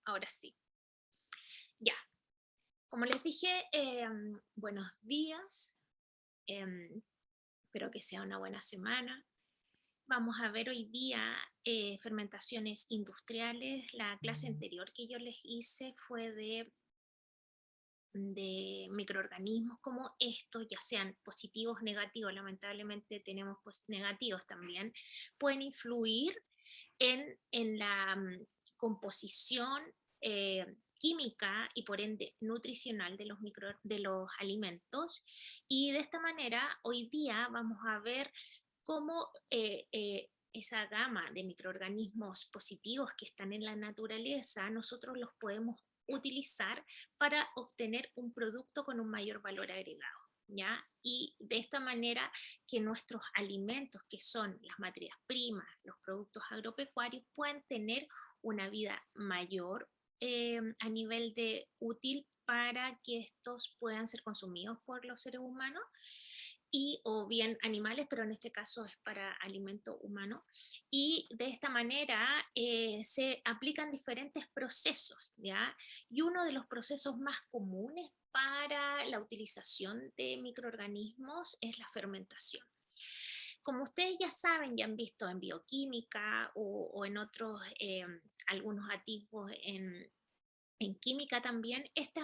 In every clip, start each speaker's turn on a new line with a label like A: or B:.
A: Ahora sí. Ya, como les dije, buenos días. Espero que sea una buena semana. Vamos a ver hoy día fermentaciones industriales. La clase anterior que yo les hice fue de microorganismos como estos, ya sean positivos o negativos. Lamentablemente tenemos pues, negativos también. Pueden influir en la composición química y por ende nutricional de los alimentos. Y de esta manera, hoy día vamos a ver cómo esa gama de microorganismos positivos que están en la naturaleza, nosotros los podemos utilizar para obtener un producto con un mayor valor agregado. ¿Ya? Y de esta manera que nuestros alimentos, que son las materias primas, los productos agropecuarios, puedan tener una vida mayor a nivel de útil para que estos puedan ser consumidos por los seres humanos y o bien animales, pero en este caso es para alimento humano. Y de esta manera se aplican diferentes procesos, ¿ya? Y uno de los procesos más comunes para la utilización de microorganismos es la fermentación. Como ustedes ya saben, ya han visto en bioquímica o en otros, algunos atisbos en química también, esta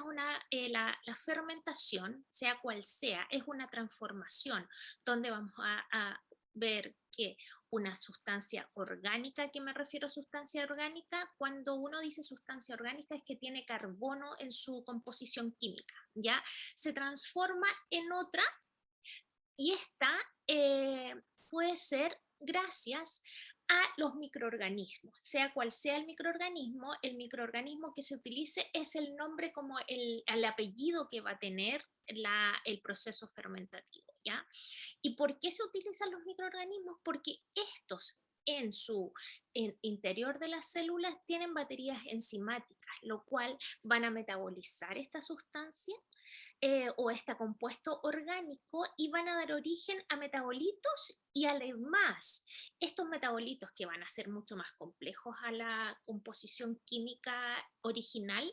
A: es la fermentación, sea cual sea, es una transformación donde vamos a ver que una sustancia orgánica, ¿qué me refiero a sustancia orgánica? Cuando uno dice sustancia orgánica es que tiene carbono en su composición química, ¿ya? Se transforma en otra y esta puede ser gracias a los microorganismos, sea cual sea el microorganismo que se utilice es el nombre como el apellido que va a tener el proceso fermentativo, ¿ya? ¿Y por qué se utilizan los microorganismos? Porque estos en su interior de las células tienen baterías enzimáticas, lo cual van a metabolizar esta sustancia o este compuesto orgánico y van a dar origen a metabolitos y además estos metabolitos que van a ser mucho más complejos a la composición química original,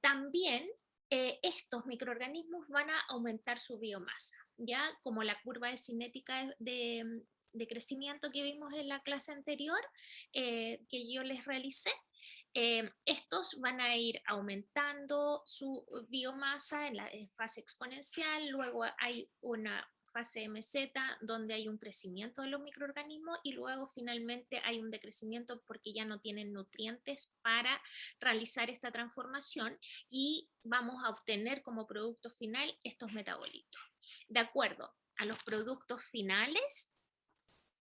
A: también estos microorganismos van a aumentar su biomasa, ya como la curva de cinética de crecimiento que vimos en la clase anterior que yo les realicé. Estos van a ir aumentando su biomasa en la fase exponencial, luego hay una fase MZ donde hay un crecimiento de los microorganismos y luego finalmente hay un decrecimiento porque ya no tienen nutrientes para realizar esta transformación y vamos a obtener como producto final estos metabolitos. De acuerdo a los productos finales,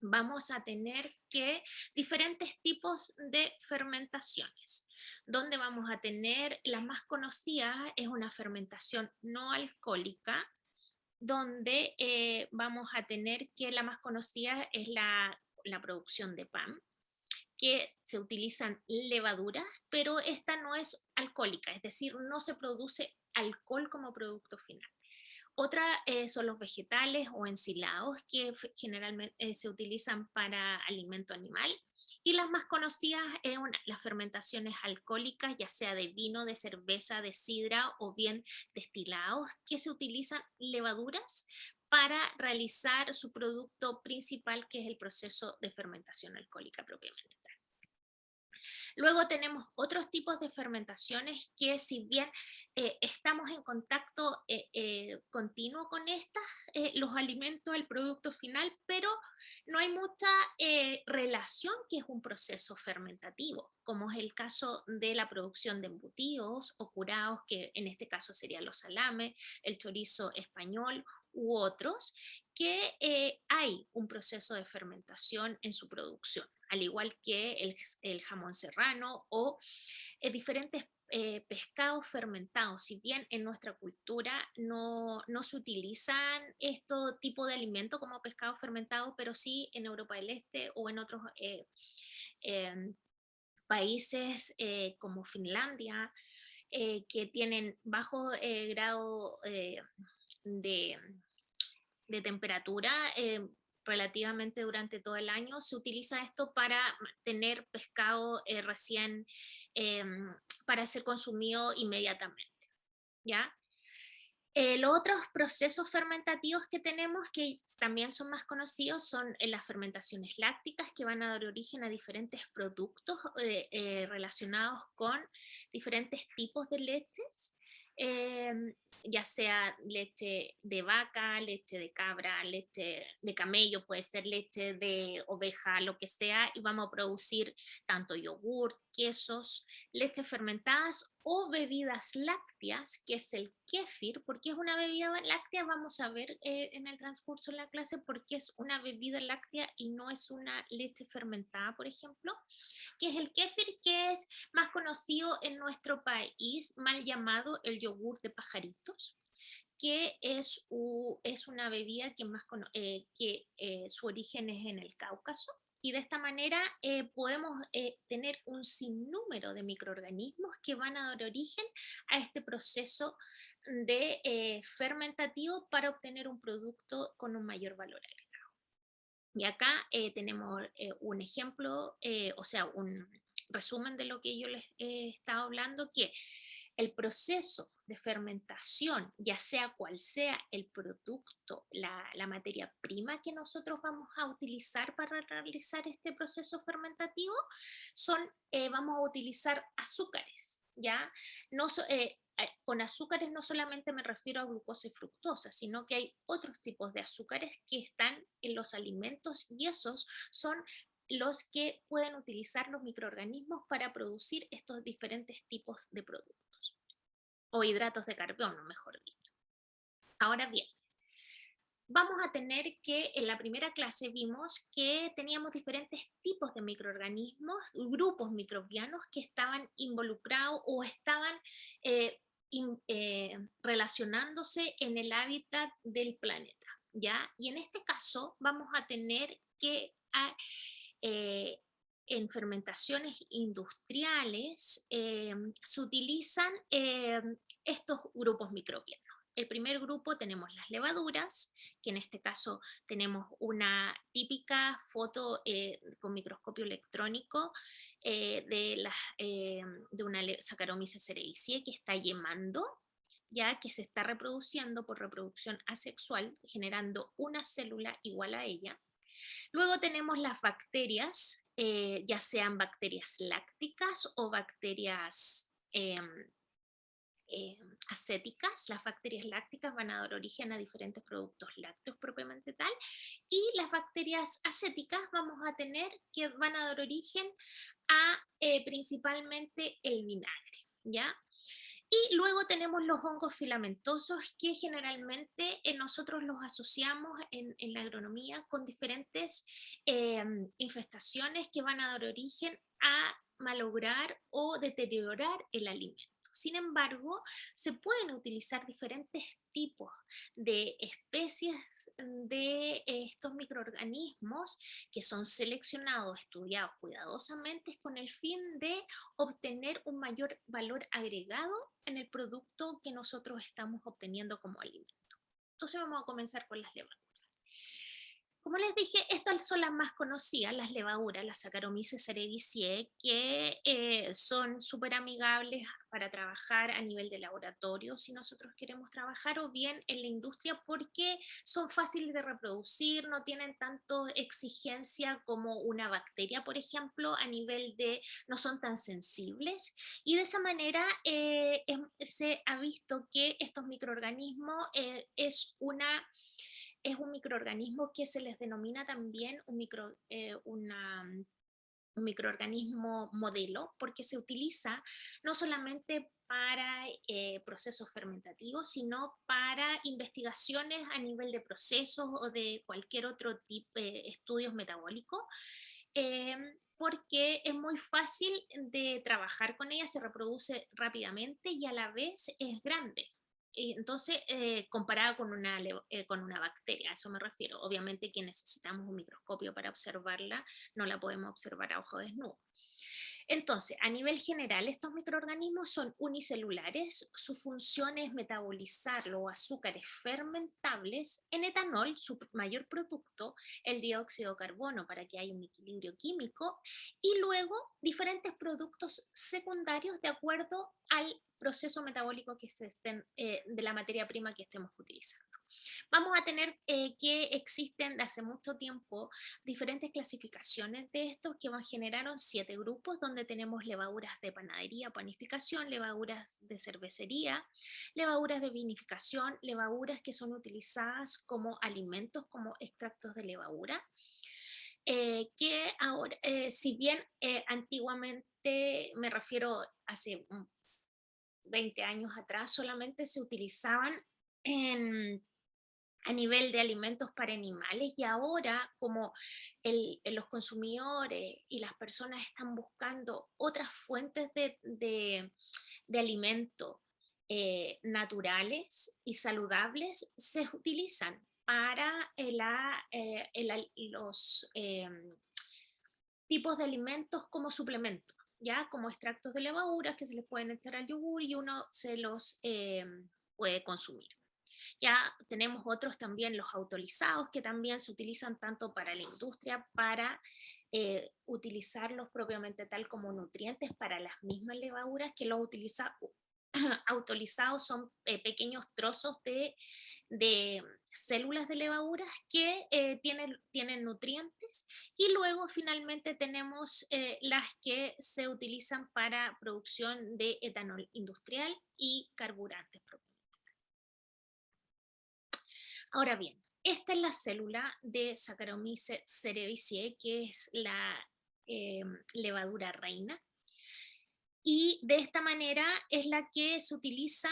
A: vamos a tener que diferentes tipos de fermentaciones, donde vamos a tener las más conocidas es una fermentación no alcohólica, donde vamos a tener que la más conocida es la producción de pan, que se utilizan levaduras, pero esta no es alcohólica, es decir, no se produce alcohol como producto final. Otra son los vegetales o ensilados que generalmente se utilizan para alimento animal. Y las más conocidas es las fermentaciones alcohólicas, ya sea de vino, de cerveza, de sidra o bien destilados, que se utilizan levaduras para realizar su producto principal, que es el proceso de fermentación alcohólica propiamente. Luego tenemos otros tipos de fermentaciones que si bien estamos en contacto continuo con estas, los alimentos, el producto final, pero no hay mucha relación que es un proceso fermentativo, como es el caso de la producción de embutidos o curados, que en este caso serían los salames, el chorizo español u otros, que hay un proceso de fermentación en su producción, al igual que el jamón serrano o diferentes pescados fermentados. Si bien en nuestra cultura no se utilizan este tipo de alimentos como pescado fermentado, pero sí en Europa del Este o en otros eh, países como Finlandia, que tienen bajo grado de, de temperatura, relativamente durante todo el año, se utiliza esto para tener pescado recién para ser consumido inmediatamente, ¿ya? Los otros procesos fermentativos que tenemos, que también son más conocidos, son las fermentaciones lácticas, que van a dar origen a diferentes productos relacionados con diferentes tipos de leches, ya sea leche de vaca, leche de cabra, leche de camello, puede ser leche de oveja, lo que sea, y vamos a producir tanto yogur, quesos, leches fermentadas o bebidas lácteas, que es el kéfir. ¿Por qué es una bebida láctea? Vamos a ver en el transcurso de la clase por qué es una bebida láctea y no es una leche fermentada, por ejemplo, que es el kéfir, que es más conocido en nuestro país, mal llamado el yogur de pajaritos, que es una bebida que su origen es en el Cáucaso. Y de esta manera podemos tener un sinnúmero de microorganismos que van a dar origen a este proceso de fermentativo para obtener un producto con un mayor valor agregado. Y acá tenemos un ejemplo, o sea, un resumen de lo que yo les he estado hablando, que el proceso de fermentación, ya sea cual sea el producto, la materia prima que nosotros vamos a utilizar para realizar este proceso fermentativo, vamos a utilizar azúcares, ¿ya? No, con azúcares no solamente me refiero a glucosa y fructosa, sino que hay otros tipos de azúcares que están en los alimentos y esos son los que pueden utilizar los microorganismos para producir estos diferentes tipos de productos, o hidratos de carbono, mejor dicho. Ahora bien, vamos a tener que en la primera clase vimos que teníamos diferentes tipos de microorganismos, grupos microbianos que estaban involucrados o estaban relacionándose en el hábitat del planeta, ¿ya? Y en este caso vamos a tener que eh, en fermentaciones industriales se utilizan estos grupos microbianos. El primer grupo tenemos las levaduras, que en este caso tenemos una típica foto con microscopio electrónico de una Saccharomyces cerevisiae que está yemando, ya que se está reproduciendo por reproducción asexual, generando una célula igual a ella. Luego tenemos las bacterias, ya sean bacterias lácticas o bacterias acéticas. Las bacterias lácticas van a dar origen a diferentes productos lácteos propiamente tal, y las bacterias acéticas vamos a tener que van a dar origen a principalmente el vinagre, ¿ya? Y luego tenemos los hongos filamentosos, que generalmente nosotros los asociamos en la agronomía con diferentes infestaciones que van a dar origen a malograr o deteriorar el alimento. Sin embargo, se pueden utilizar diferentes tipos de especies de estos microorganismos que son seleccionados, estudiados cuidadosamente con el fin de obtener un mayor valor agregado en el producto que nosotros estamos obteniendo como alimento. Entonces vamos a comenzar con las levaduras. Como les dije, estas son las más conocidas, las levaduras, las Saccharomyces cerevisiae, que son súper amigables para trabajar a nivel de laboratorio si nosotros queremos trabajar, o bien en la industria, porque son fáciles de reproducir, no tienen tanto exigencia como una bacteria, por ejemplo, a nivel de no son tan sensibles, y de esa manera se ha visto que estos microorganismos es un microorganismo que se les denomina también un microorganismo modelo, porque se utiliza no solamente para procesos fermentativos, sino para investigaciones a nivel de procesos o de cualquier otro tipo de estudios metabólicos, porque es muy fácil de trabajar con ella, se reproduce rápidamente y a la vez es grande. Entonces, comparada con una bacteria, a eso me refiero. Obviamente que necesitamos un microscopio para observarla, no la podemos observar a ojo desnudo. Entonces, a nivel general, estos microorganismos son unicelulares. Su función es metabolizar los azúcares fermentables en etanol, su mayor producto, el dióxido de carbono, para que haya un equilibrio químico, y luego diferentes productos secundarios de acuerdo al proceso metabólico que se estén, de la materia prima que estemos utilizando. Vamos a tener que existen de hace mucho tiempo diferentes clasificaciones de estos que generaron 7 grupos, donde tenemos levaduras de panadería, panificación, levaduras de cervecería, levaduras de vinificación, levaduras que son utilizadas como alimentos, como extractos de levadura, que ahora, si bien antiguamente, me refiero hace 20 años atrás, solamente se utilizaban en a nivel de alimentos para animales, y ahora como los consumidores y las personas están buscando otras fuentes de alimento naturales y saludables, se utilizan para los tipos de alimentos como suplementos, ya como extractos de levaduras que se les pueden echar al yogur y uno se los puede consumir. Ya tenemos otros también, los autorizados, que también se utilizan tanto para la industria, para utilizarlos propiamente tal como nutrientes para las mismas levaduras, que los autorizados son pequeños trozos de células de levaduras que tienen nutrientes, y luego finalmente tenemos las que se utilizan para producción de etanol industrial y carburantes propios. Ahora bien, esta es la célula de Saccharomyces cerevisiae, que es la levadura reina, y de esta manera es la que se utiliza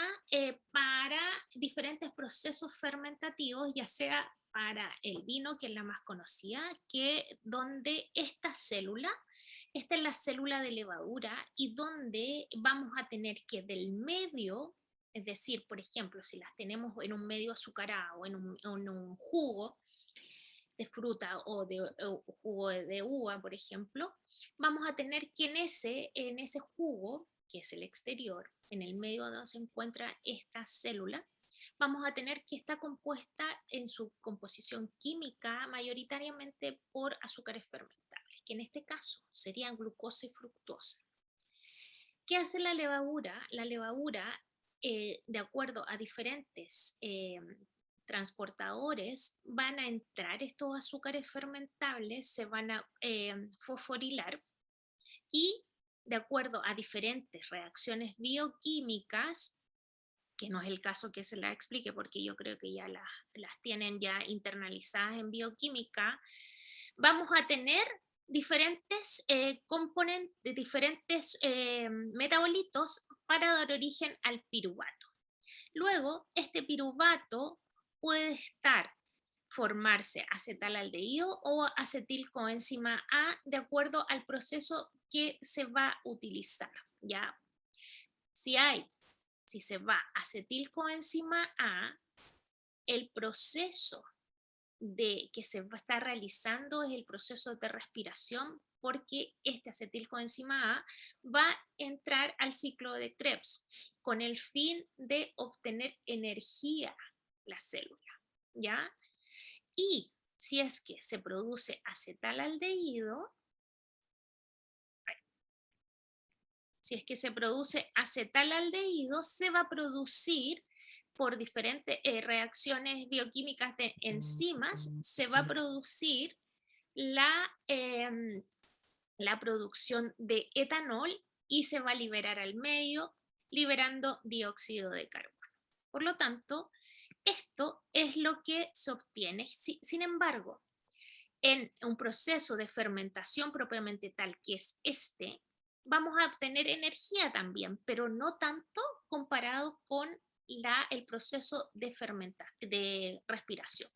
A: para diferentes procesos fermentativos, ya sea para el vino, que es la más conocida, que donde esta es la célula de levadura, y donde vamos a tener que del medio, es decir, por ejemplo, si las tenemos en un medio azucarado, en un jugo de fruta o jugo de uva, por ejemplo, vamos a tener que en ese jugo, que es el exterior, en el medio donde se encuentra esta célula, vamos a tener que está compuesta en su composición química mayoritariamente por azúcares fermentables, que en este caso serían glucosa y fructosa. ¿Qué hace la levadura? La levadura, de acuerdo a diferentes transportadores, van a entrar estos azúcares fermentables, se van a fosforilar, y de acuerdo a diferentes reacciones bioquímicas, que no es el caso que se las explique porque yo creo que ya las tienen ya internalizadas en bioquímica, vamos a tener diferentes componentes, diferentes metabolitos para dar origen al piruvato. Luego, este piruvato puede formarse acetalaldehído o acetilcoenzima A, de acuerdo al proceso que se va a utilizar. ¿Ya? Si se va acetilcoenzima A, el proceso que se va a estar realizando es el proceso de respiración, porque este acetilcoenzima A va a entrar al ciclo de Krebs con el fin de obtener energía la célula, ¿ya? Y si es que se produce acetalaldehído, se va a producir por diferentes reacciones bioquímicas de enzimas, se va a producir la, la producción de etanol, y se va a liberar al medio, liberando dióxido de carbono. Por lo tanto, esto es lo que se obtiene. Sin embargo, en un proceso de fermentación propiamente tal, que es vamos a obtener energía también, pero no tanto comparado con el proceso de respiración.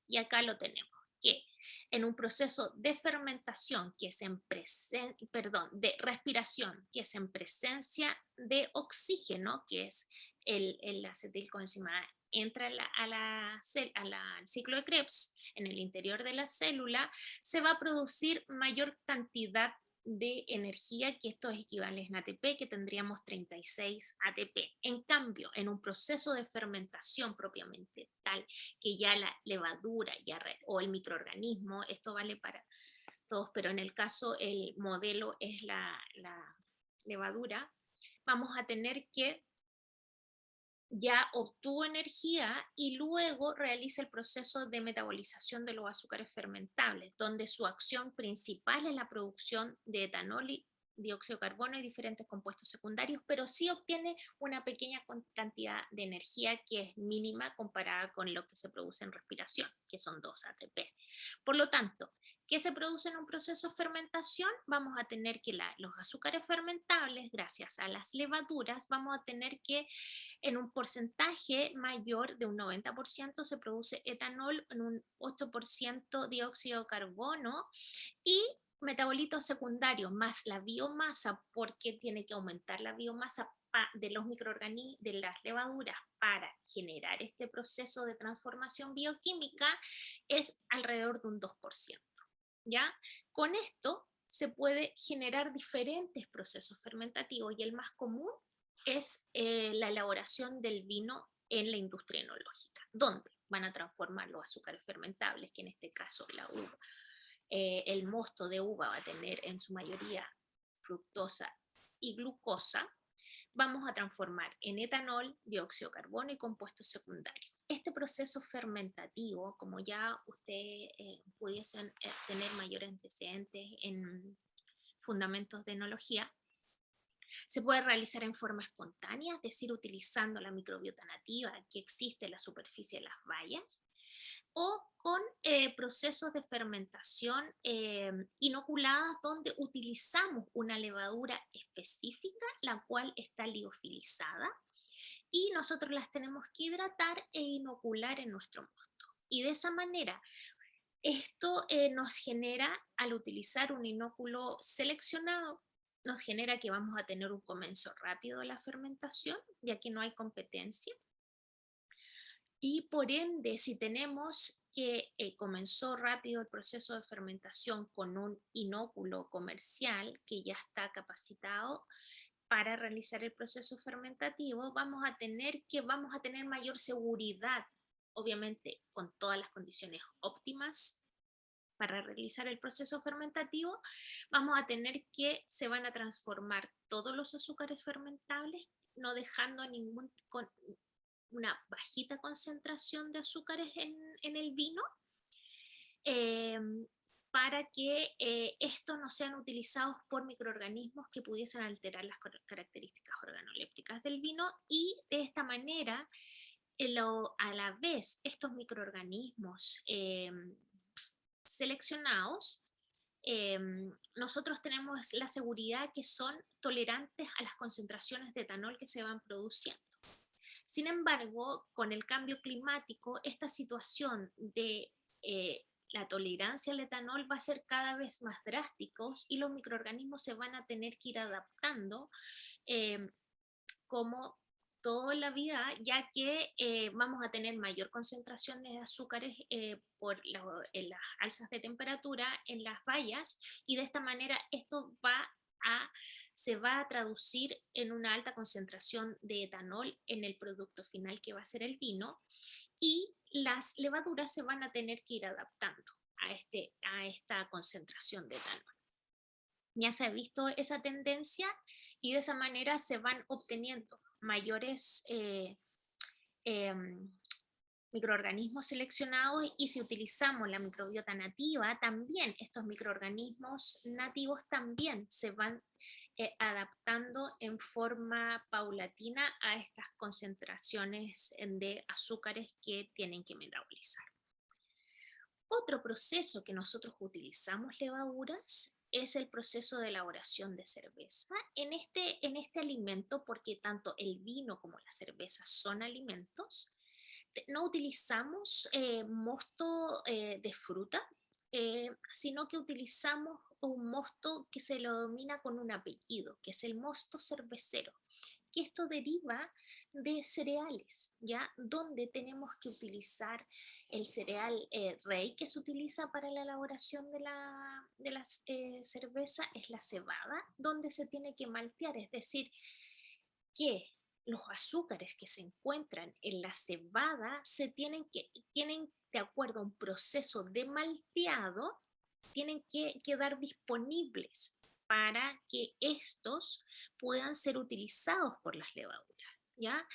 A: Y acá lo tenemos, que en un proceso de fermentación que es de respiración, que es en presencia de oxígeno, que es el acetilcoenzima, entra al ciclo de Krebs en el interior de la célula, se va a producir mayor cantidad de energía, que esto es equivalente a ATP, que tendríamos 36 ATP. En cambio, en un proceso de fermentación propiamente tal, que ya la levadura o el microorganismo, esto vale para todos, pero en el caso el modelo es la levadura, vamos a tener que ya obtuvo energía y luego realiza el proceso de metabolización de los azúcares fermentables, donde su acción principal es la producción de etanol y dióxido de carbono y diferentes compuestos secundarios, pero sí obtiene una pequeña cantidad de energía que es mínima comparada con lo que se produce en respiración, que son 2 ATP. Por lo tanto, ¿qué se produce en un proceso de fermentación? Vamos a tener que los azúcares fermentables, gracias a las levaduras, vamos a tener que en un porcentaje mayor de un 90% se produce etanol, en un 8% dióxido de carbono y metabolitos secundarios, más la biomasa, porque tiene que aumentar la biomasa de los microorganismos, de las levaduras para generar este proceso de transformación bioquímica, es alrededor de un 2%. ¿Ya? Con esto se puede generar diferentes procesos fermentativos y el más común es la elaboración del vino en la industria enológica, donde van a transformar los azúcares fermentables, que en este caso la uva, el mosto de uva va a tener en su mayoría fructosa y glucosa, vamos a transformar en etanol, dióxido de carbono y compuestos secundarios. Este proceso fermentativo, como ya ustedes pudiesen tener mayores antecedentes en fundamentos de enología, se puede realizar en forma espontánea, es decir, utilizando la microbiota nativa que existe en la superficie de las bayas, o con procesos de fermentación inoculadas donde utilizamos una levadura específica, la cual está liofilizada, y nosotros las tenemos que hidratar e inocular en nuestro mosto. Y de esa manera, esto nos genera, al utilizar un inóculo seleccionado, nos genera que vamos a tener un comienzo rápido de la fermentación, ya que no hay competencia. Y por ende, si tenemos que comenzó rápido el proceso de fermentación con un inóculo comercial que ya está capacitado para realizar el proceso fermentativo, vamos a tener mayor seguridad, obviamente con todas las condiciones óptimas para realizar el proceso fermentativo. Vamos a tener que se van a transformar todos los azúcares fermentables, no dejando una bajita concentración de azúcares en el vino, eh, para que estos no sean utilizados por microorganismos que pudiesen alterar las características organolépticas del vino, y de esta manera a la vez estos microorganismos seleccionados, nosotros tenemos la seguridad que son tolerantes a las concentraciones de etanol que se van produciendo. Sin embargo, con el cambio climático, esta situación de la tolerancia al etanol va a ser cada vez más drásticos y los microorganismos se van a tener que ir adaptando como toda la vida, ya que vamos a tener mayor concentración de azúcares por las alzas de temperatura en las bayas, y de esta manera esto se va a traducir en una alta concentración de etanol en el producto final, que va a ser el vino, y las levaduras se van a tener que ir adaptando a esta concentración de etanol. Ya se ha visto esa tendencia y de esa manera se van obteniendo mayores microorganismos seleccionados, y si utilizamos la microbiota nativa, también estos microorganismos nativos también se van adaptando en forma paulatina a estas concentraciones de azúcares que tienen que metabolizar. Otro proceso que nosotros utilizamos levaduras es el proceso de elaboración de cerveza. En este alimento, porque tanto el vino como la cerveza son alimentos, no utilizamos mosto de fruta, sino que utilizamos un mosto que se lo denomina con un apellido, que es el mosto cervecero, que esto deriva de cereales, ¿ya? Donde tenemos que utilizar el cereal rey que se utiliza para la elaboración de la cerveza, es la cebada, donde se tiene que maltear, es decir, que los azúcares que se encuentran en la cebada tienen, de acuerdo a un proceso de malteado, tienen que quedar disponibles para que estos puedan ser utilizados por las levaduras, ¿ya?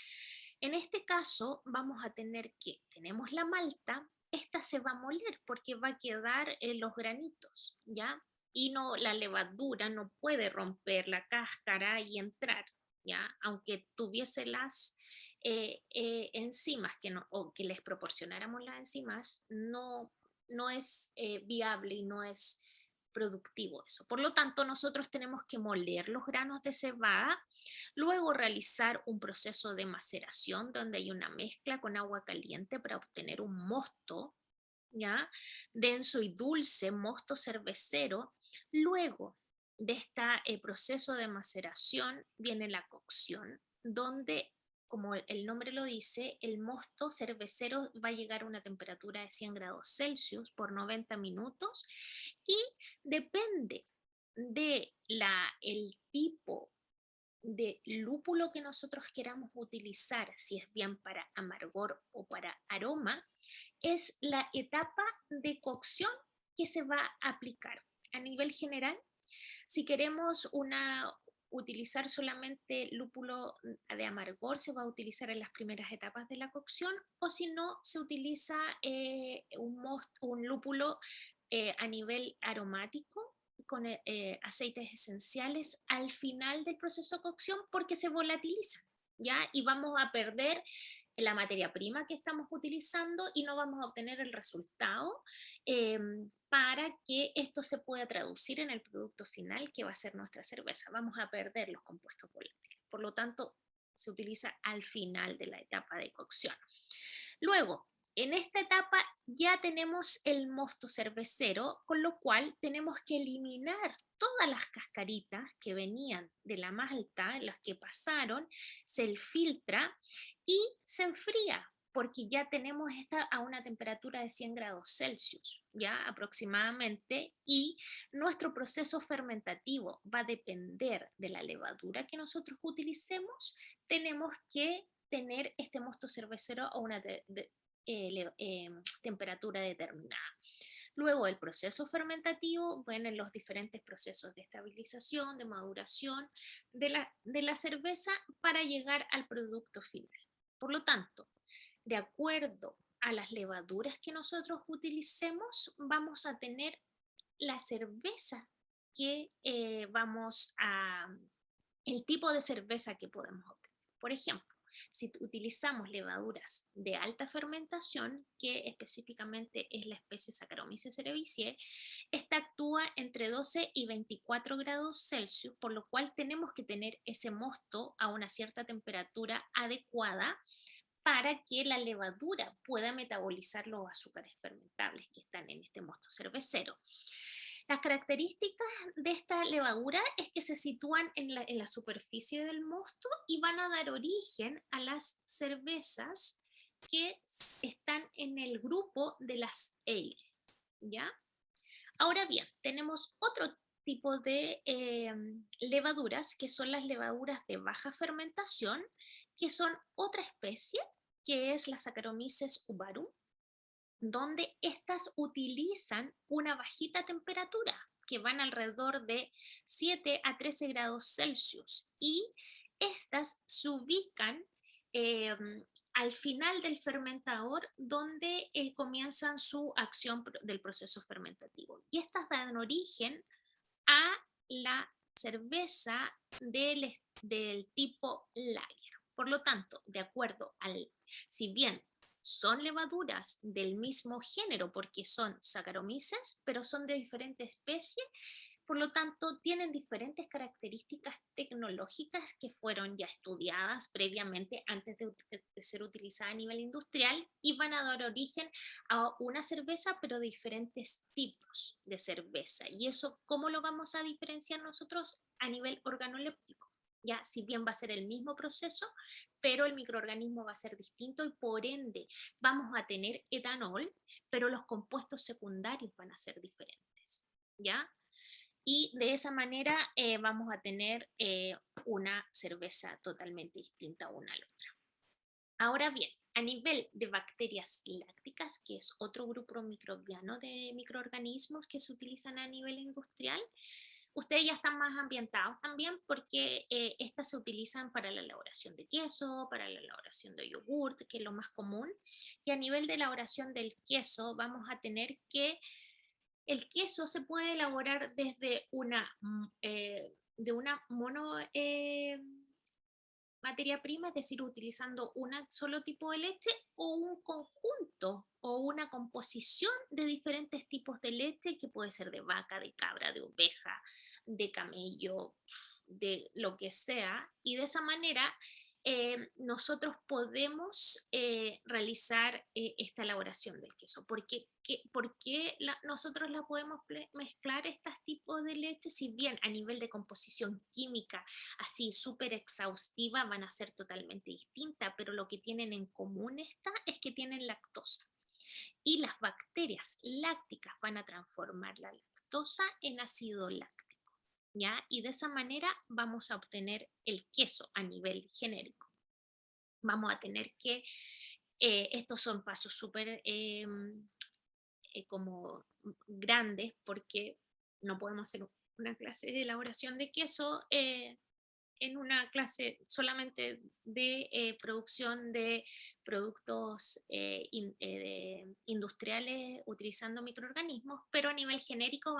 A: En este caso vamos a tener que, tenemos la malta, esta se va a moler porque va a quedar los granitos, ¿ya? Y no, la levadura no puede romper la cáscara y entrar, ¿ya? Aunque tuviese las enzimas o que les proporcionáramos las enzimas, no es viable y no es productivo eso. Por lo tanto, nosotros tenemos que moler los granos de cebada, luego realizar un proceso de maceración donde hay una mezcla con agua caliente para obtener un mosto, ¿ya? Denso y dulce, mosto cervecero. Luego de este proceso de maceración viene la cocción, donde, como el nombre lo dice, el mosto cervecero va a llegar a una temperatura de 100 grados Celsius por 90 minutos y depende de el tipo de lúpulo que nosotros queramos utilizar, si es bien para amargor o para aroma, es la etapa de cocción que se va a aplicar. A nivel general, si queremos utilizar solamente lúpulo de amargor, se va a utilizar en las primeras etapas de la cocción, o si no, se utiliza un lúpulo a nivel aromático con aceites esenciales al final del proceso de cocción porque se volatilizan, ¿ya? Y vamos a perder la materia prima que estamos utilizando y no vamos a obtener el resultado eh, para que esto se pueda traducir en el producto final que va a ser nuestra cerveza. Vamos a perder los compuestos volátiles. Por lo tanto, se utiliza al final de la etapa de cocción. Luego, en esta etapa ya tenemos el mosto cervecero, con lo cual tenemos que eliminar todas las cascaritas que venían de la malta, las que pasaron, se filtra y se enfría, porque ya tenemos esta a una temperatura de 100 grados Celsius, ya aproximadamente, y nuestro proceso fermentativo va a depender de la levadura que nosotros utilicemos. Tenemos que tener este mosto cervecero a una temperatura determinada. Luego del proceso fermentativo vienen los diferentes procesos de estabilización, de maduración de la cerveza para llegar al producto final. Por lo tanto, de acuerdo a las levaduras que nosotros utilicemos, vamos a tener la cerveza que el tipo de cerveza que podemos obtener. Por ejemplo, si utilizamos levaduras de alta fermentación, que específicamente es la especie Saccharomyces cerevisiae, esta actúa entre 12 y 24 grados Celsius, por lo cual tenemos que tener ese mosto a una cierta temperatura adecuada para que la levadura pueda metabolizar los azúcares fermentables que están en este mosto cervecero. Las características de esta levadura es que se sitúan en la superficie del mosto y van a dar origen a las cervezas que están en el grupo de las ale, ¿ya? Ahora bien, tenemos otro tipo de levaduras que son las levaduras de baja fermentación, que son otra especie, que es la Saccharomyces uvarum, donde estas utilizan una bajita temperatura, que van alrededor de 7 a 13 grados Celsius, y estas se ubican eh, al final del fermentador, donde comienzan su acción del proceso fermentativo. Y estas dan origen a la cerveza del tipo lager. Por lo tanto, de acuerdo si bien son levaduras del mismo género porque son Saccharomyces, pero son de diferente especie, por lo tanto tienen diferentes características tecnológicas que fueron ya estudiadas previamente antes de ser utilizadas a nivel industrial y van a dar origen a una cerveza, pero de diferentes tipos de cerveza. ¿Y eso cómo lo vamos a diferenciar nosotros a nivel organoléptico? ya, si bien va a ser el mismo proceso, pero el microorganismo va a ser distinto y por ende vamos a tener etanol, pero los compuestos secundarios van a ser diferentes, ¿ya? Y de esa manera vamos a tener una cerveza totalmente distinta una a la otra. Ahora bien, a nivel de bacterias lácticas, que es otro grupo microbiano de microorganismos que se utilizan a nivel industrial, ustedes ya están más ambientados también porque estas se utilizan para la elaboración de queso, para la elaboración de yogurt, que es lo más común. Y a nivel de elaboración del queso, vamos a tener que el queso se puede elaborar desde de una mono materia prima, es decir, utilizando un solo tipo de leche o un conjunto o una composición de diferentes tipos de leche que puede ser de vaca, de cabra, de oveja, de camello, de lo que sea. Y de esa manera nosotros podemos realizar esta elaboración del queso. ¿Por qué nosotros la podemos mezclar estos tipos de leche? Si bien a nivel de composición química así súper exhaustiva van a ser totalmente distintas, pero lo que tienen en común es que tienen lactosa. Y las bacterias lácticas van a transformar la lactosa en ácido láctico, ¿ya? Y de esa manera vamos a obtener el queso a nivel genérico. Vamos a tener que, estos son pasos súper como grandes porque no podemos hacer una clase de elaboración de queso en una clase solamente de producción de productos industriales utilizando microorganismos, pero a nivel genérico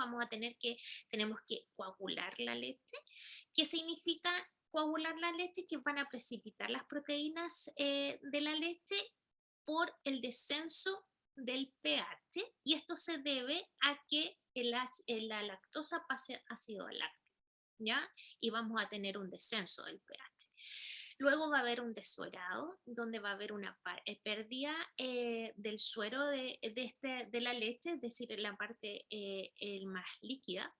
A: tenemos que coagular la leche. ¿Qué significa coagular la leche? Que van a precipitar las proteínas de la leche por el descenso del pH y esto se debe a que la lactosa pase a ácido láctico, ¿ya? Y vamos a tener un descenso del pH. Luego va a haber un desuerado, donde va a haber una pérdida del suero de la leche, es decir, en la parte el más líquida.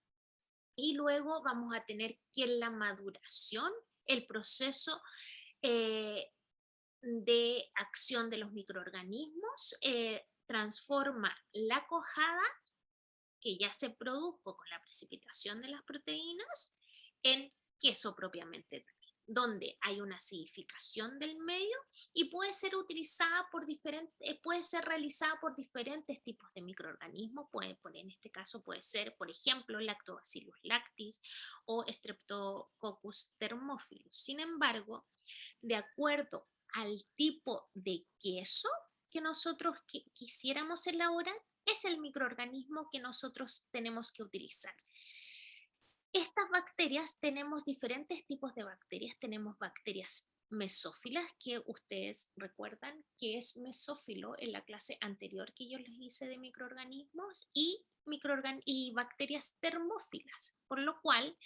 A: Y luego vamos a tener que la maduración, el proceso eh, de acción de los microorganismos transforma la cojada que ya se produjo con la precipitación de las proteínas en queso propiamente tal, donde hay una acidificación del medio y puede ser utilizada por puede ser realizada por diferentes tipos de microorganismos, en este caso puede ser, por ejemplo, Lactobacillus lactis o Streptococcus thermophilus. Sin embargo, de acuerdo al tipo de queso que nosotros quisiéramos elaborar, es el microorganismo que nosotros tenemos que utilizar. Estas bacterias, tenemos diferentes tipos de bacterias. Tenemos bacterias mesófilas, que ustedes recuerdan que es mesófilo en la clase anterior que yo les hice de microorganismos, y bacterias termófilas, por lo cual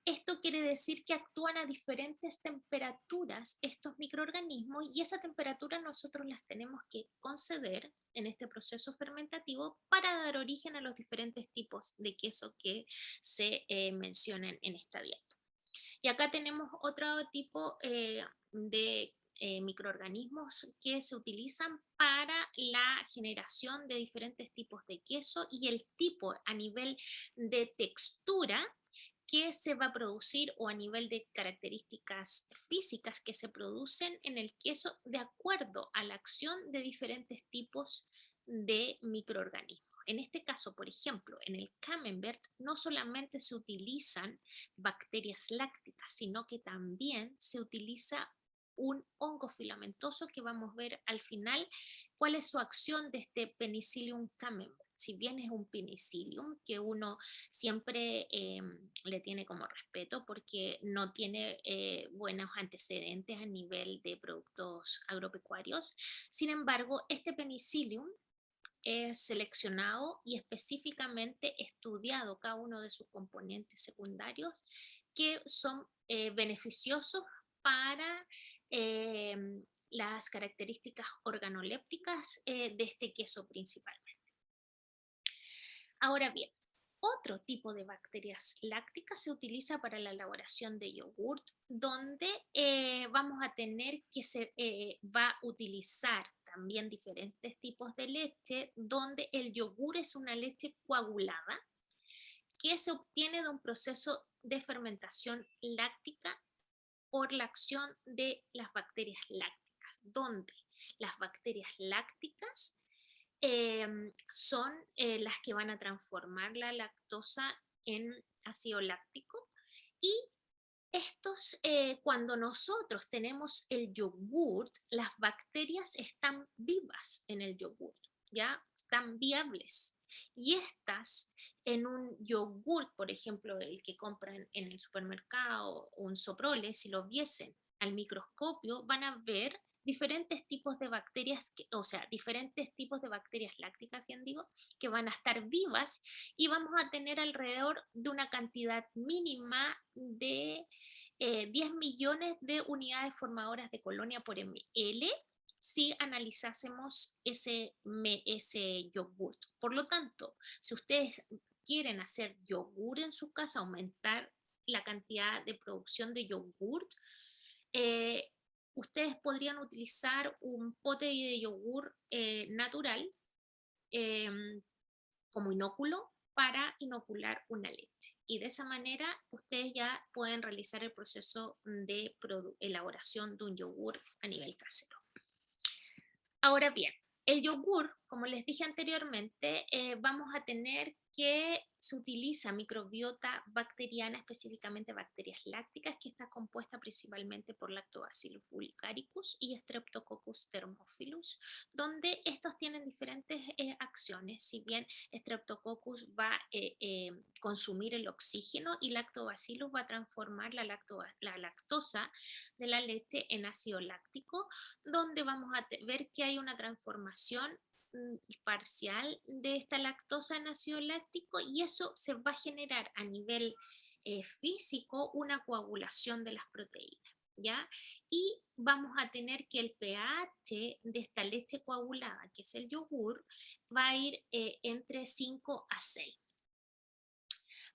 A: esto quiere decir que actúan a diferentes temperaturas estos microorganismos y esa temperatura nosotros las tenemos que conceder en este proceso fermentativo para dar origen a los diferentes tipos de queso que se mencionan en esta dieta. Y acá tenemos otro tipo de microorganismos que se utilizan para la generación de diferentes tipos de queso y el tipo a nivel de textura que se va a producir o a nivel de características físicas que se producen en el queso de acuerdo a la acción de diferentes tipos de microorganismos. En este caso, por ejemplo, en el camembert no solamente se utilizan bacterias lácticas, sino que también se utiliza un hongo filamentoso que vamos a ver al final cuál es su acción de este Penicillium camembert. Si bien es un penicillium que uno siempre le tiene como respeto porque no tiene buenos antecedentes a nivel de productos agropecuarios, sin embargo, este penicillium es seleccionado y específicamente estudiado cada uno de sus componentes secundarios que son beneficiosos para eh, las características organolépticas de este queso principalmente. Ahora bien, Otro tipo de bacterias lácticas se utiliza para la elaboración de yogurt, donde vamos a tener que se va a utilizar también diferentes tipos de leche, donde el yogur es una leche coagulada que se obtiene de un proceso de fermentación láctica por la acción de las bacterias lácticas, donde las bacterias lácticas son las que van a transformar la lactosa en ácido láctico y estos, cuando nosotros tenemos el yogurt, las bacterias están vivas en el yogurt, ¿ya? Están viables. Y estas en un yogurt, por ejemplo, el que compran en el supermercado, un Soprole, si lo viesen al microscopio, van a ver diferentes tipos de bacterias, o sea, diferentes tipos de bacterias lácticas, bien digo, que van a estar vivas y vamos a tener alrededor de una cantidad mínima de 10 millones de unidades formadoras de colonia por ml si analizásemos ese yogurt. Por lo tanto, si ustedes quieren hacer yogur en su casa, aumentar la cantidad de producción de yogurt, eh, ustedes podrían utilizar un pote de yogur natural eh, como inóculo para inocular una leche. Y de esa manera ustedes ya pueden realizar el proceso de elaboración de un yogur a nivel casero. Ahora bien, el yogur, como les dije anteriormente, vamos a tener que se utiliza microbiota bacteriana, específicamente bacterias lácticas, que está compuesta principalmente por Lactobacillus bulgaricus y Streptococcus thermophilus, donde estos tienen diferentes acciones. Si bien Streptococcus va a consumir el oxígeno y Lactobacillus va a transformar la lactosa de la leche en ácido láctico, donde vamos a ver que hay una transformación parcial de esta lactosa en ácido láctico y eso se va a generar a nivel físico una coagulación de las proteínas, ¿ya? Y vamos a tener que el pH de esta leche coagulada, que es el yogur, va a ir entre 5 a 6.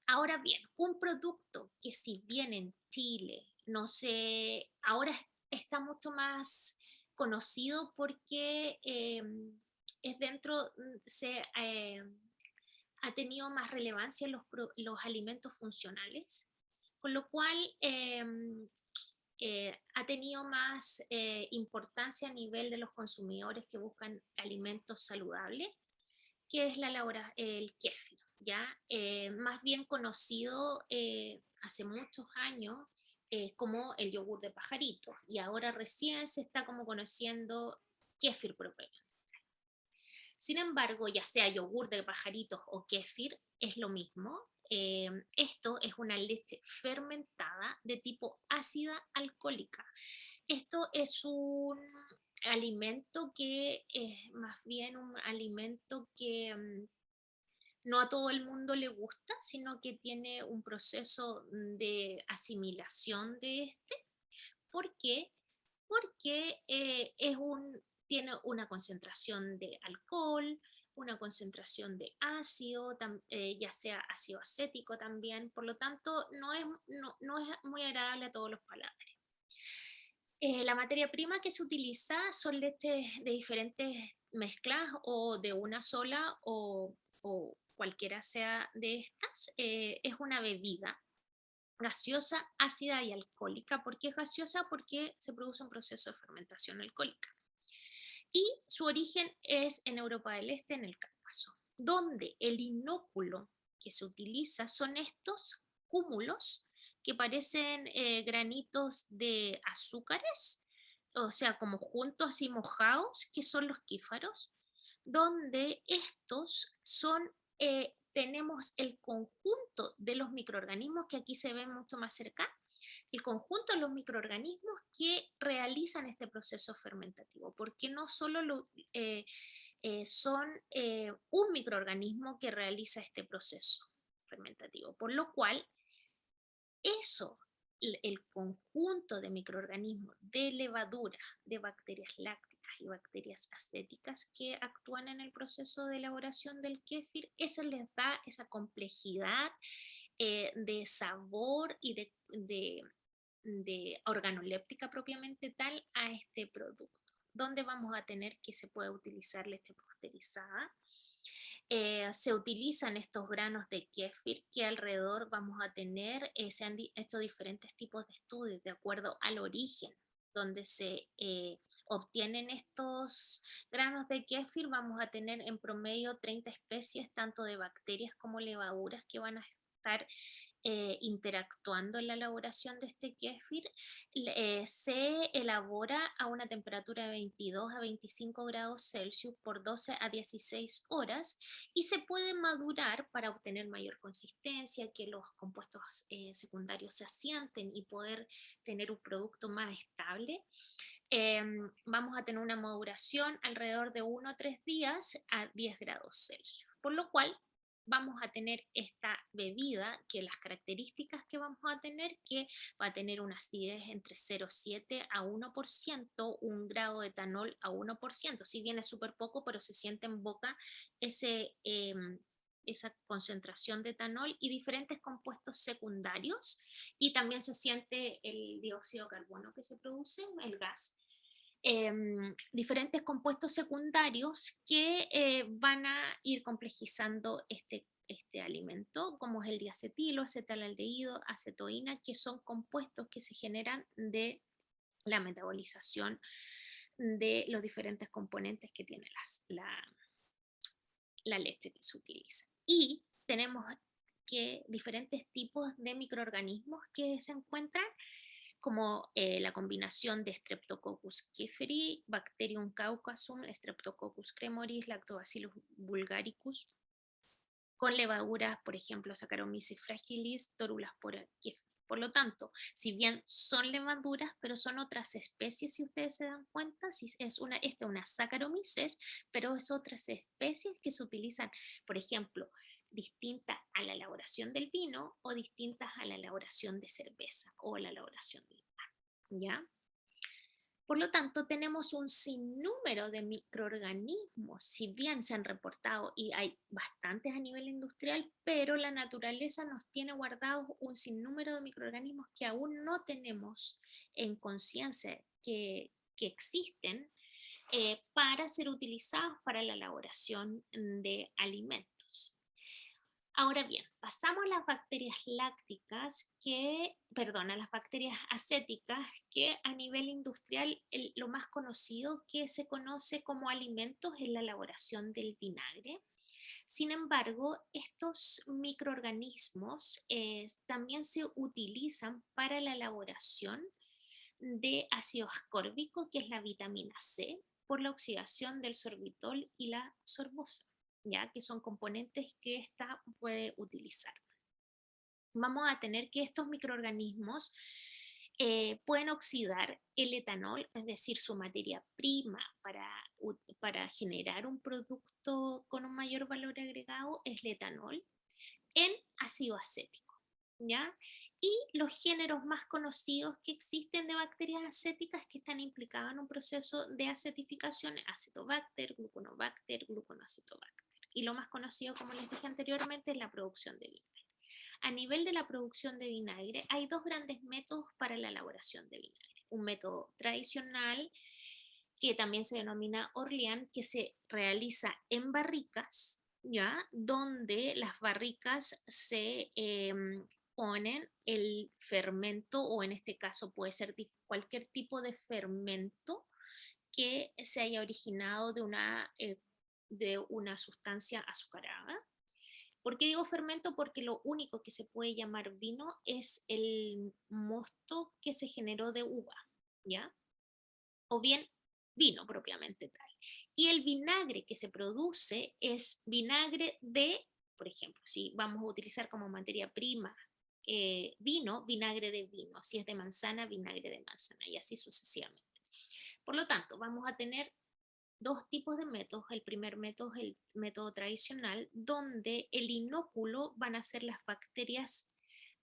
A: Ahora bien, un producto que si bien en Chile, no sé, ahora está mucho más conocido porque es dentro, ha tenido más relevancia los alimentos funcionales, con lo cual ha tenido más importancia a nivel de los consumidores que buscan alimentos saludables, que es el kéfir, ¿ya? Más bien conocido hace muchos años como el yogur de pajarito, y ahora recién se está como conociendo kéfir propiamente. Sin embargo, ya sea yogur de pajaritos o kéfir, es lo mismo. Esto es una leche fermentada de tipo ácida alcohólica. Esto es un alimento que es más bien un alimento que no a todo el mundo le gusta, sino que tiene un proceso de asimilación de este. ¿Por qué? Porque tiene una concentración de alcohol, una concentración de ácido, ya sea ácido acético también, por lo tanto no es muy agradable a todos los paladares. La materia prima que se utiliza son leches de diferentes mezclas o de una sola o cualquiera sea de estas. Es una bebida gaseosa, ácida y alcohólica. ¿Por qué es gaseosa? Porque se produce un proceso de fermentación alcohólica. Y su origen es en Europa del Este, en el Cáucaso, donde el inóculo que se utiliza son estos cúmulos que parecen granitos de azúcares, o sea, como juntos así mojados, que son los quífaros, donde estos son, tenemos el conjunto de los microorganismos que aquí se ven mucho más cerca, el conjunto de los microorganismos que realizan este proceso fermentativo, porque no solo son un microorganismo que realiza este proceso fermentativo, por lo cual eso el conjunto de microorganismos de levadura, de bacterias lácticas y bacterias acéticas que actúan en el proceso de elaboración del kéfir, eso les da esa complejidad de sabor y de organoléptica propiamente tal a este producto. ¿Dónde vamos a tener que se puede utilizar leche pasteurizada? Se utilizan estos granos de kéfir que alrededor vamos a tener, se han hecho diferentes tipos de estudios de acuerdo al origen donde se obtienen estos granos de kéfir. Vamos a tener en promedio 30 especies tanto de bacterias como levaduras que van a estar interactuando en la elaboración de este kéfir. Se elabora a una temperatura de 22 a 25 grados Celsius por 12 a 16 horas y se puede madurar para obtener mayor consistencia, que los compuestos secundarios se asienten y poder tener un producto más estable. Vamos a tener una maduración alrededor de 1 a 3 días a 10 grados Celsius, por lo cual vamos a tener esta bebida, que las características que vamos a tener, que va a tener una acidez entre 0,7 a 1%, un grado de etanol a 1%, si bien es súper poco, pero se siente en boca ese, esa concentración de etanol y diferentes compuestos secundarios, y también se siente el dióxido de carbono que se produce, el gas. Diferentes compuestos secundarios que van a ir complejizando este alimento, como es el diacetilo, acetalaldehído, acetoína, que son compuestos que se generan de la metabolización de los diferentes componentes que tiene la leche que se utiliza. Y tenemos que diferentes tipos de microorganismos que se encuentran, como la combinación de Streptococcus keferi, Bacterium caucasum, Streptococcus cremoris, Lactobacillus bulgaricus, con levaduras, por ejemplo, Saccharomyces fragilis, Torulaspora keferi. Por lo tanto, si bien son levaduras, pero son otras especies, si ustedes se dan cuenta, si es esta es una Saccharomyces, pero es otras especies que se utilizan, por ejemplo, distintas a la elaboración del vino o distintas a la elaboración de cerveza o a la elaboración del pan, ¿ya? Por lo tanto, tenemos un sinnúmero de microorganismos, si bien se han reportado y hay bastantes a nivel industrial, pero la naturaleza nos tiene guardados un sinnúmero de microorganismos que aún no tenemos en conciencia que existen para ser utilizados para la elaboración de alimentos. Ahora bien, pasamos a las bacterias lácticas, a las bacterias acéticas, que a nivel industrial lo más conocido que se conoce como alimentos es la elaboración del vinagre. Sin embargo, estos microorganismos también se utilizan para la elaboración de ácido ascórbico, que es la vitamina C, por la oxidación del sorbitol y la sorbosa, ya que son componentes que ésta puede utilizar. Vamos a tener que estos microorganismos pueden oxidar el etanol, es decir, su materia prima para generar un producto con un mayor valor agregado es el etanol, en ácido acético, ¿ya? Y los géneros más conocidos que existen de bacterias acéticas que están implicadas en un proceso de acetificación: Acetobacter, Gluconobacter, Gluconoacetobacter. Y lo más conocido, como les dije anteriormente, es la producción de vinagre. A nivel de la producción de vinagre, hay dos grandes métodos para la elaboración de vinagre. Un método tradicional, que también se denomina Orlean, que se realiza en barricas, ¿ya? Donde las barricas se ponen el fermento, o en este caso puede ser cualquier tipo de fermento que se haya originado de una sustancia azucarada. ¿Por qué digo fermento? Porque lo único que se puede llamar vino es el mosto que se generó de uva, ¿ya? O bien vino propiamente tal. Y el vinagre que se produce es vinagre de, por ejemplo, si vamos a utilizar como materia prima vino, vinagre de vino; si es de manzana, vinagre de manzana, y así sucesivamente. Por lo tanto, vamos a tener dos tipos de métodos. El primer método es el método tradicional, donde el inóculo van a ser las bacterias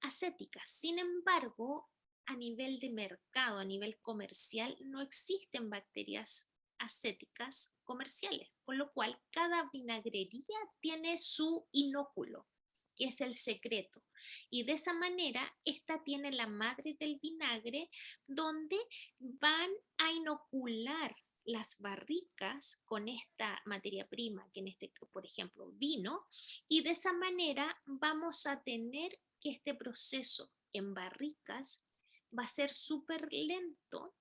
A: acéticas. Sin embargo, a nivel de mercado, a nivel comercial, no existen bacterias acéticas comerciales, con lo cual cada vinagrería tiene su inóculo, que es el secreto. Y de esa manera, esta tiene la madre del vinagre, donde van a inocular las barricas con esta materia prima, que en este, por ejemplo, vino, y de esa manera vamos a tener que este proceso en barricas va a ser súper lento,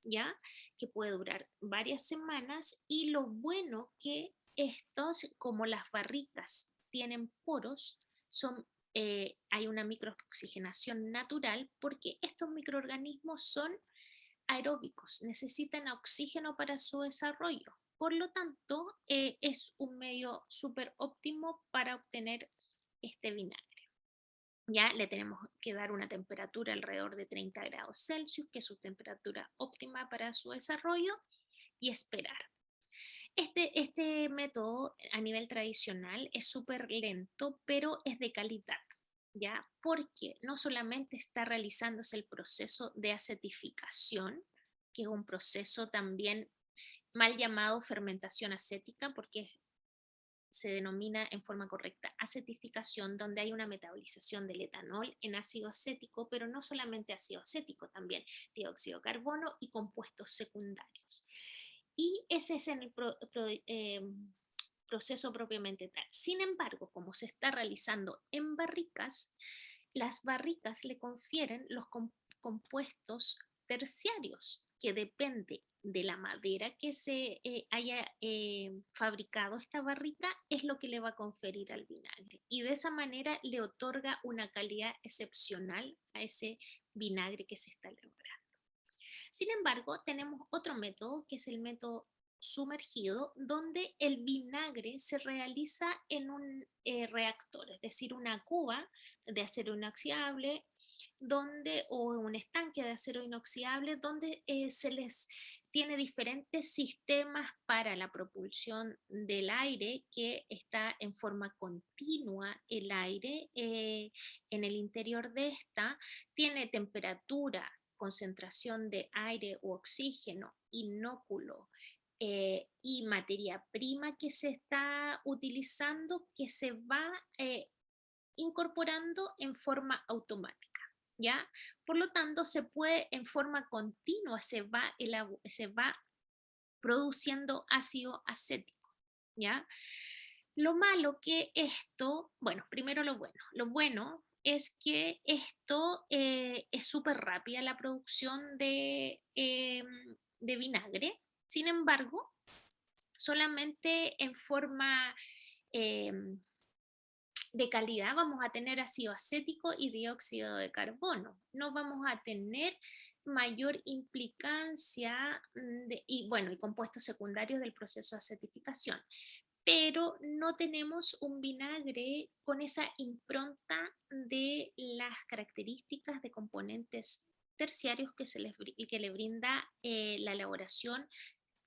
A: ¿ya? Que puede durar varias semanas, y lo bueno que estos, como las barricas tienen poros, son, hay una microoxigenación natural porque estos microorganismos son aeróbicos, necesitan oxígeno para su desarrollo. Por lo tanto, es un medio súper óptimo para obtener este vinagre. Ya le tenemos que dar una temperatura alrededor de 30 grados Celsius, que es su temperatura óptima para su desarrollo, y esperar. Este método a nivel tradicional es súper lento, pero es de calidad, ¿ya? Porque no solamente está realizándose el proceso de acetificación, que es un proceso también mal llamado fermentación acética, porque se denomina en forma correcta acetificación, donde hay una metabolización del etanol en ácido acético, pero no solamente ácido acético, también dióxido de carbono y compuestos secundarios. Y ese es en el proceso propiamente tal. Sin embargo, como se está realizando en barricas, las barricas le confieren los compuestos terciarios, que depende de la madera que se haya fabricado esta barrica, es lo que le va a conferir al vinagre. Y de esa manera le otorga una calidad excepcional a ese vinagre que se está elaborando. Sin embargo, tenemos otro método, que es el método sumergido, donde el vinagre se realiza en un reactor, es decir, una cuba de acero inoxidable, donde, o un estanque de acero inoxidable, donde se les tiene diferentes sistemas para la propulsión del aire, que está en forma continua el aire en el interior de esta, tiene temperatura, concentración de aire u oxígeno, inóculo y materia prima que se está utilizando, que se va incorporando en forma automática, ¿ya? Por lo tanto, se puede en forma continua, se va produciendo ácido acético, ¿ya? Lo malo que esto, bueno, primero lo bueno es que esto es súper rápida la producción de vinagre. Sin embargo, solamente en forma eh, de calidad vamos a tener ácido acético y dióxido de carbono. No vamos a tener mayor implicancia y bueno, y compuestos secundarios del proceso de acetificación, pero no tenemos un vinagre con esa impronta de las características de componentes terciarios que le brinda la elaboración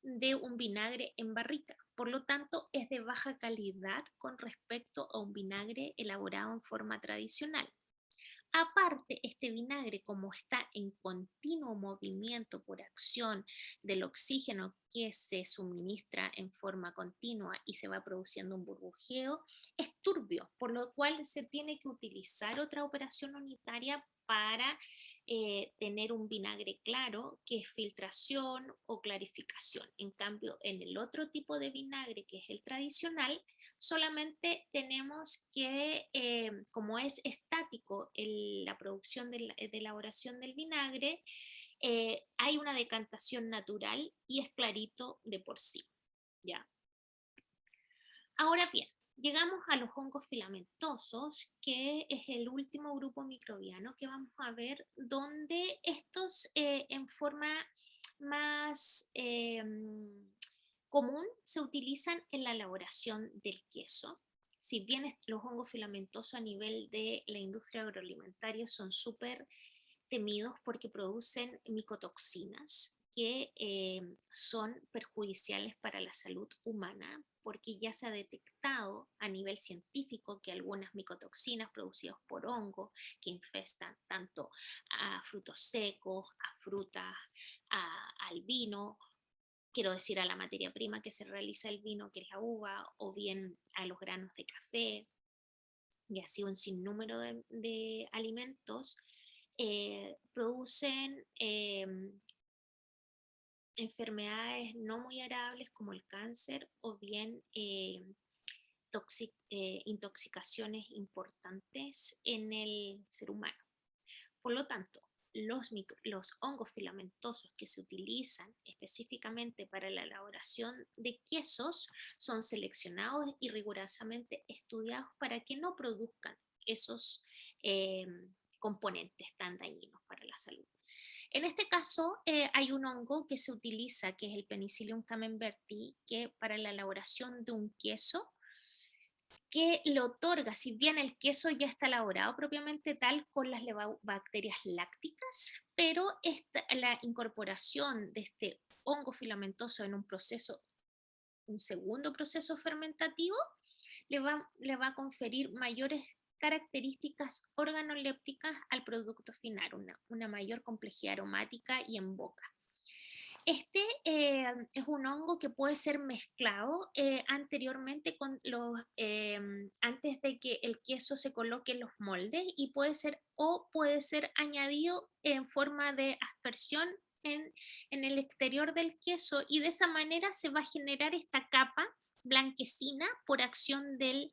A: de un vinagre en barrica. Por lo tanto, es de baja calidad con respecto a un vinagre elaborado en forma tradicional. Aparte, este vinagre, como está en continuo movimiento por acción del oxígeno que se suministra en forma continua y se va produciendo un burbujeo, es turbio, por lo cual se tiene que utilizar otra operación unitaria para tener un vinagre claro, que es filtración o clarificación. En cambio, en el otro tipo de vinagre, que es el tradicional, solamente tenemos que, como es estático la producción de elaboración del vinagre, hay una decantación natural y es clarito de por sí, ¿ya? Ahora bien, llegamos a los hongos filamentosos, que es el último grupo microbiano que vamos a ver, donde estos en forma más común se utilizan en la elaboración del queso. Si bien los hongos filamentosos a nivel de la industria agroalimentaria son súper temidos porque producen micotoxinas que son perjudiciales para la salud humana, porque ya se ha detectado a nivel científico que algunas micotoxinas producidas por hongos que infestan tanto a frutos secos, a frutas, al vino, quiero decir a la materia prima que se realiza el vino, que es la uva, o bien a los granos de café, y así un sinnúmero de alimentos producen enfermedades no muy agradables como el cáncer o bien intoxicaciones importantes en el ser humano. Por lo tanto, los hongos filamentosos que se utilizan específicamente para la elaboración de quesos son seleccionados y rigurosamente estudiados para que no produzcan esos eh, componentes tan dañinos para la salud. En este caso, hay un hongo que se utiliza, que es el Penicillium camemberti, que para la elaboración de un queso, que le otorga, si bien el queso ya está elaborado propiamente tal con las bacterias lácticas, pero la incorporación de este hongo filamentoso en un proceso, un segundo proceso fermentativo, le va a conferir mayores características organolépticas al producto final, una mayor complejidad aromática y en boca. Este es un hongo que puede ser mezclado anteriormente antes de que el queso se coloque en los moldes y puede ser añadido en forma de aspersión en el exterior del queso y de esa manera se va a generar esta capa blanquecina por acción del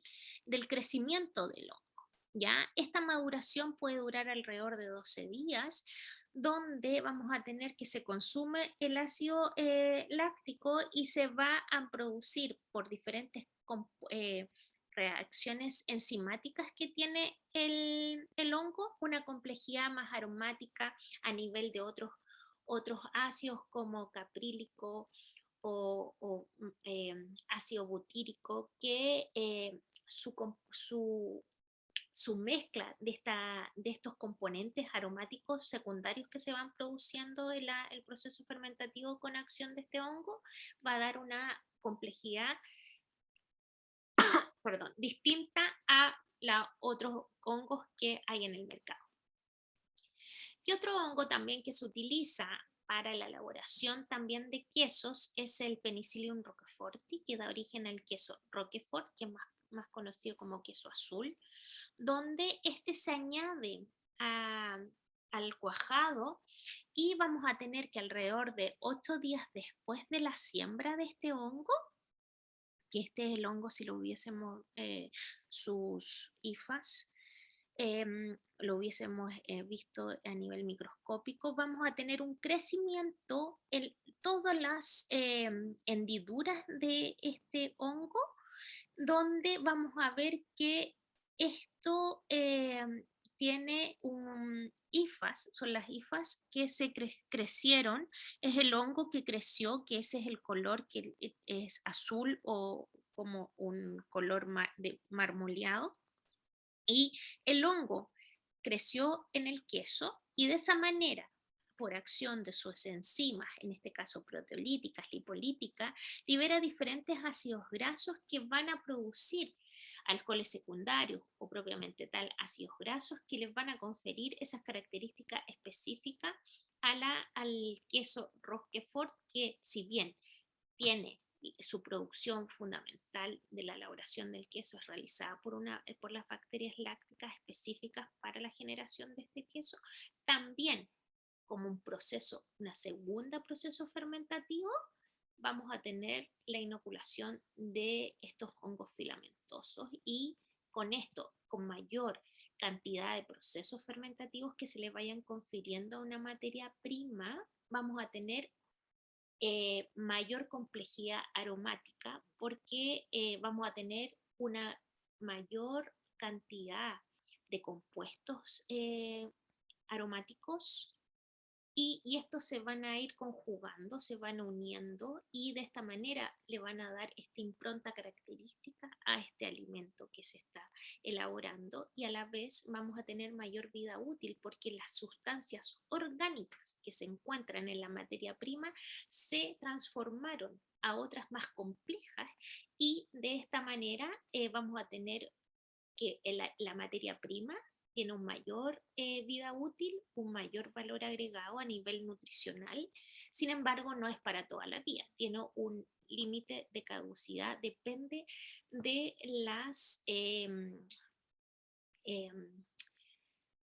A: crecimiento del hongo. ¿Ya? Esta maduración puede durar alrededor de 12 días donde vamos a tener que se consume el ácido láctico y se va a producir por diferentes reacciones enzimáticas que tiene el hongo, una complejidad más aromática a nivel de otros ácidos como caprílico o ácido butírico, que su mezcla de estos componentes aromáticos secundarios que se van produciendo en el proceso fermentativo con acción de este hongo va a dar una complejidad, perdón, distinta a los otros hongos que hay en el mercado. Y otro hongo también que se utiliza para la elaboración también de quesos es el Penicillium roqueforti, que da origen al queso Roquefort, que es más conocido como queso azul, donde este se añade al cuajado y vamos a tener que alrededor de 8 días después de la siembra de este hongo, que este es el hongo si lo hubiésemos, sus hifas, lo hubiésemos visto a nivel microscópico, vamos a tener un crecimiento en todas las hendiduras de este hongo, donde vamos a ver que esto tiene un hifas, son las hifas que se crecieron, es el hongo que creció, que ese es el color que es azul o como un color de marmoleado, y el hongo creció en el queso y de esa manera, por acción de sus enzimas, en este caso proteolíticas, lipolíticas, libera diferentes ácidos grasos que van a producir alcoholes secundarios o propiamente tal ácidos grasos que les van a conferir esas características específicas al queso Roquefort, que si bien tiene su producción fundamental de la elaboración del queso es realizada por las bacterias lácticas específicas para la generación de este queso, también como un proceso, una segunda proceso fermentativo, vamos a tener la inoculación de estos hongos filamentosos y con esto, con mayor cantidad de procesos fermentativos que se le vayan confiriendo a una materia prima, vamos a tener mayor complejidad aromática porque vamos a tener una mayor cantidad de compuestos aromáticos y estos se van a ir conjugando, se van uniendo y de esta manera le van a dar esta impronta característica a este alimento que se está elaborando y a la vez vamos a tener mayor vida útil porque las sustancias orgánicas que se encuentran en la materia prima se transformaron a otras más complejas y de esta manera vamos a tener que la materia prima tiene un mayor vida útil, un mayor valor agregado a nivel nutricional. Sin embargo, no es para toda la vida. Tiene un límite de caducidad, depende de los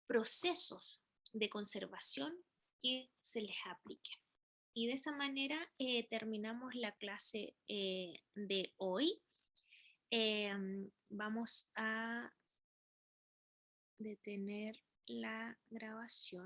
A: procesos de conservación que se les apliquen. Y de esa manera terminamos la clase de hoy. Vamos a detener la grabación.